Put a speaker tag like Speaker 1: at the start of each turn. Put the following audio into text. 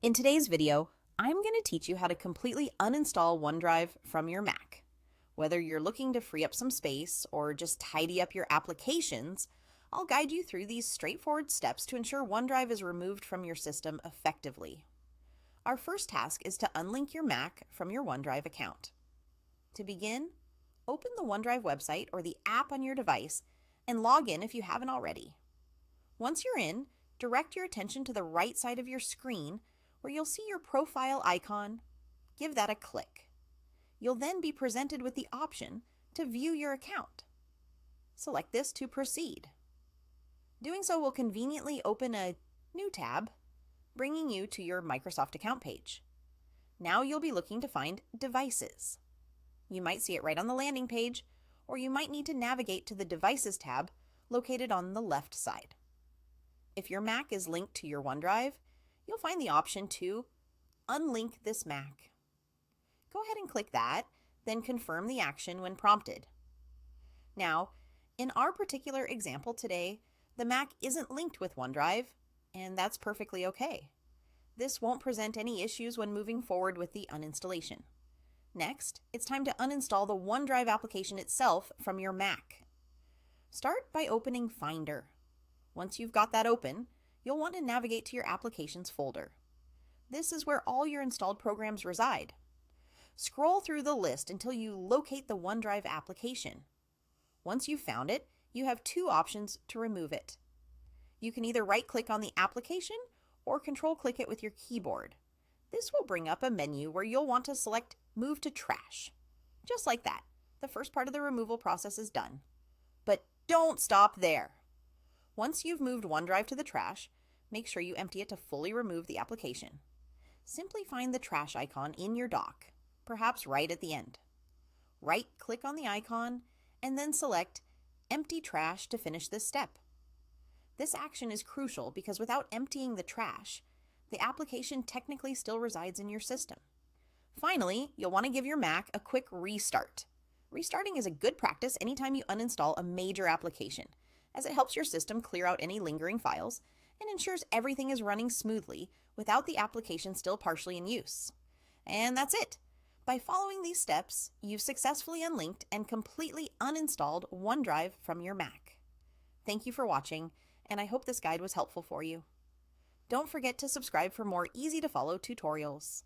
Speaker 1: In today's video, I'm going to teach you how to completely uninstall OneDrive from your Mac. Whether you're looking to free up some space or just tidy up your applications, I'll guide you through these straightforward steps to ensure OneDrive is removed from your system effectively. Our first task is to unlink your Mac from your OneDrive account. To begin, open the OneDrive website or the app on your device and log in if you haven't already. Once you're in, direct your attention to the right side of your screen where you'll see your profile icon. Give that a click. You'll then be presented with the option to view your account. Select this to proceed. Doing so will conveniently open a new tab, bringing you to your Microsoft account page. Now you'll be looking to find Devices. You might see it right on the landing page, or you might need to navigate to the Devices tab located on the left side. If your Mac is linked to your OneDrive, you'll find the option to unlink this Mac. Go ahead and click that, then confirm the action when prompted. Now, in our particular example today, the Mac isn't linked with OneDrive, and that's perfectly okay. This won't present any issues when moving forward with the uninstallation. Next, it's time to uninstall the OneDrive application itself from your Mac. Start by opening Finder. Once you've got that open, you'll want to navigate to your Applications folder. This is where all your installed programs reside. Scroll through the list until you locate the OneDrive application. Once you've found it, you have two options to remove it. You can either right-click on the application or control-click it with your keyboard. This will bring up a menu where you'll want to select Move to Trash. Just like that, the first part of the removal process is done. But don't stop there. Once you've moved OneDrive to the trash, make sure you empty it to fully remove the application. Simply find the trash icon in your dock, perhaps right at the end. Right-click on the icon and then select Empty Trash to finish this step. This action is crucial because without emptying the trash, the application technically still resides in your system. Finally, you'll want to give your Mac a quick restart. Restarting is a good practice anytime you uninstall a major application, as it helps your system clear out any lingering files and ensures everything is running smoothly without the application still partially in use. And that's it. By following these steps, you've successfully unlinked and completely uninstalled OneDrive from your Mac. Thank you for watching, and I hope this guide was helpful for you. Don't forget to subscribe for more easy-to-follow tutorials.